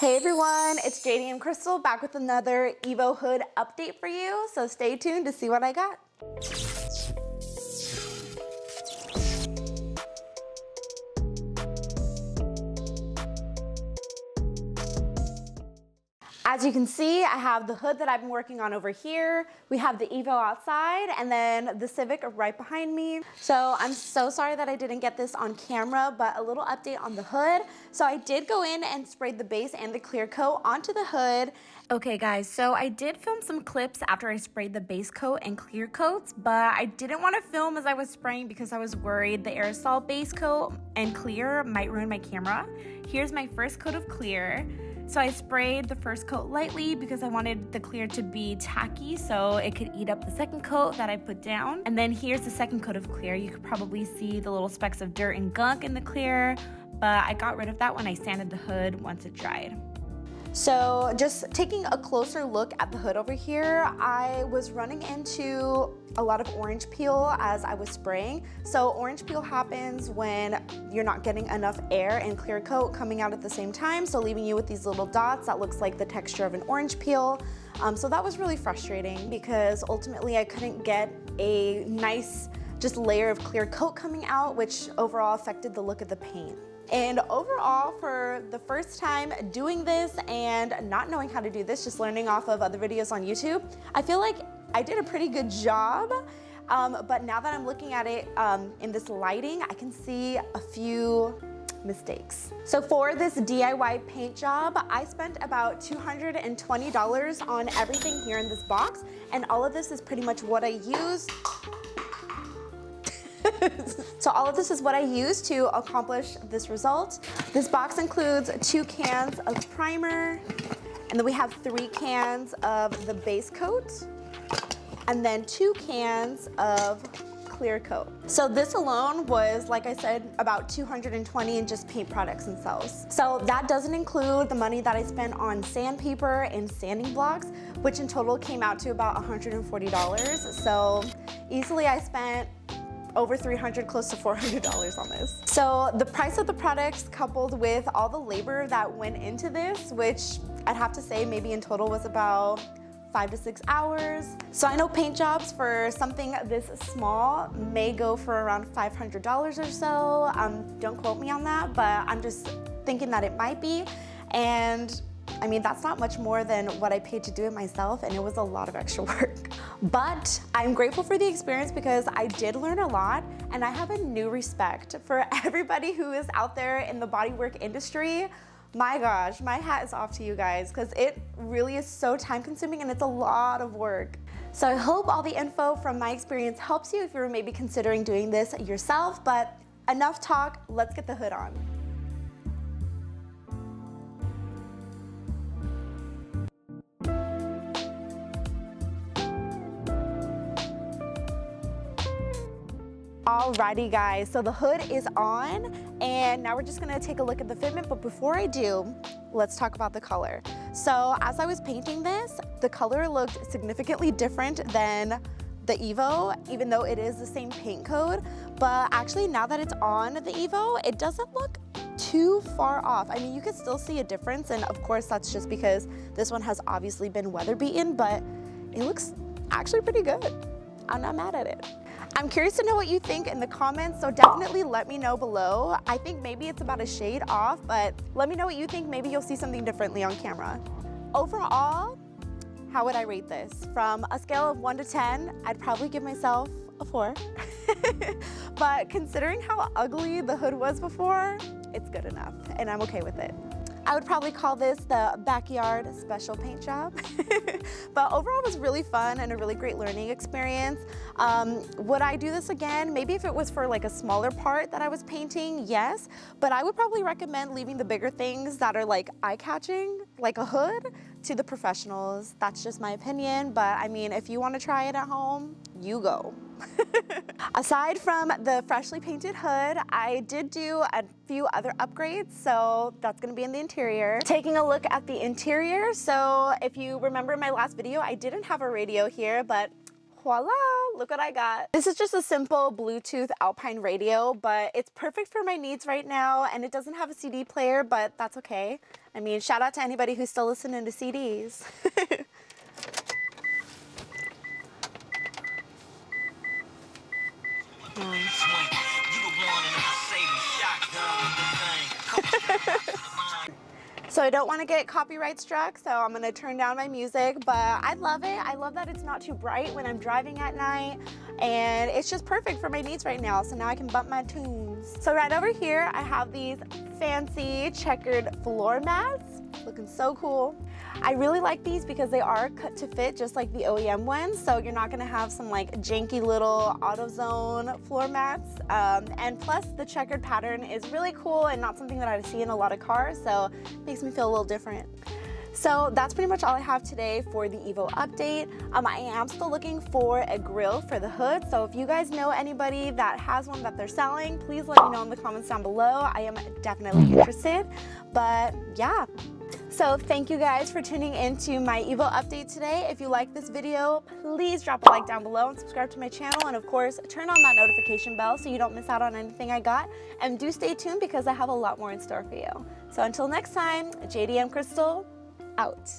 Hey everyone, it's JD and Crystal back with another Evo Hood update for you, so stay tuned to see what I got. As you can see, I have the hood that I've been working on over here. We have the Evo outside and then the Civic right behind me. So I'm so sorry that I didn't get this on camera, but a little update on the hood. So I did go in and sprayed the base and the clear coat onto the hood. Okay guys, so I did film some clips after I sprayed the base coat and clear coats, but I didn't want to film as I was spraying because I was worried the aerosol base coat and clear might ruin my camera. Here's my first coat of clear. So I sprayed the first coat lightly because I wanted the clear to be tacky so it could eat up the second coat that I put down. And then here's the second coat of clear. You could probably see the little specks of dirt and gunk in the clear, but I got rid of that when I sanded the hood once it dried. So just taking a closer look at the hood over here, I was running into a lot of orange peel as I was spraying. So orange peel happens when you're not getting enough air and clear coat coming out at the same time, so leaving you with these little dots that looks like the texture of an orange peel. So that was really frustrating because ultimately I couldn't get a nice just layer of clear coat coming out, which overall affected the look of the paint. And overall, for the first time doing this and not knowing how to do this, just learning off of other videos on YouTube, I feel like I did a pretty good job. But now that I'm looking at it in this lighting, I can see a few mistakes. So for this DIY paint job, I spent about $220 on everything here in this box. And all of this is pretty much what I used. So all of this is what I used to accomplish this result. This box includes 2 cans of primer, and then we have 3 cans of the base coat, and then 2 cans of clear coat. So this alone was, like I said, about $220 in just paint products themselves. So that doesn't include the money that I spent on sandpaper and sanding blocks, which in total came out to about $140. So easily I spent over $300, close to $400 on this. So the price of the products coupled with all the labor that went into this, which I'd have to say maybe in total was about 5 to 6 hours. So I know paint jobs for something this small may go for around $500 or so. Don't quote me on that, but I'm just thinking that it might be. And I mean, that's not much more than what I paid to do it myself, and it was a lot of extra work. But I'm grateful for the experience because I did learn a lot, and I have a new respect for everybody who is out there in the bodywork industry. My gosh, my hat is off to you guys because it really is so time consuming and it's a lot of work. So I hope all the info from my experience helps you if you're maybe considering doing this yourself, but enough talk, let's get the hood on. Alrighty guys, so the hood is on and now we're just gonna take a look at the fitment, but before I do, let's talk about the color. So as I was painting this, the color looked significantly different than the Evo, even though it is the same paint code, but actually now that it's on the Evo, it doesn't look too far off. I mean, you can still see a difference, and of course that's just because this one has obviously been weather beaten, but it looks actually pretty good. I'm not mad at it. I'm curious to know what you think in the comments, so definitely let me know below. I think maybe it's about a shade off, but let me know what you think. Maybe you'll see something differently on camera. Overall, how would I rate this? From a scale of 1 to 10, I'd probably give myself a 4. But considering how ugly the hood was before, it's good enough, and I'm okay with it. I would probably call this the backyard special paint job. But overall it was really fun and a really great learning experience. Would I do this again? Maybe if it was for like a smaller part that I was painting, yes. But I would probably recommend leaving the bigger things that are like eye-catching, like a hood, to the professionals. That's just my opinion, but I mean, if you want to try it at home, you go. Aside from the freshly painted hood, I did do a few other upgrades, so that's going to be in the interior. Taking a look at the interior, so if you remember in my last video, I didn't have a radio here, but Voila, look what I got. This is just a simple Bluetooth Alpine radio, but it's perfect for my needs right now, and it doesn't have a CD player, but that's okay. I mean, shout out to anybody who's still listening to CDs. So I don't want to get copyright struck, so I'm going to turn down my music, but I love it. I love that it's not too bright when I'm driving at night, and it's just perfect for my needs right now, so now I can bump my tunes. So right over here, I have these fancy checkered floor mats, looking so cool. I really like these because they are cut to fit just like the OEM ones, so you're not gonna have some like janky little AutoZone floor mats. And plus the checkered pattern is really cool and not something that I see in a lot of cars, so it makes me feel a little different. So that's pretty much all I have today for the Evo update. I am still looking for a grill for the hood, so if you guys know anybody that has one that they're selling, please let me know in the comments down below. I am definitely interested, but yeah. So thank you guys for tuning into my Evo update today. If you like this video, please drop a like down below and subscribe to my channel, and of course turn on that notification bell so you don't miss out on anything I got, and do stay tuned because I have a lot more in store for you. So until next time, JDM Crystal out.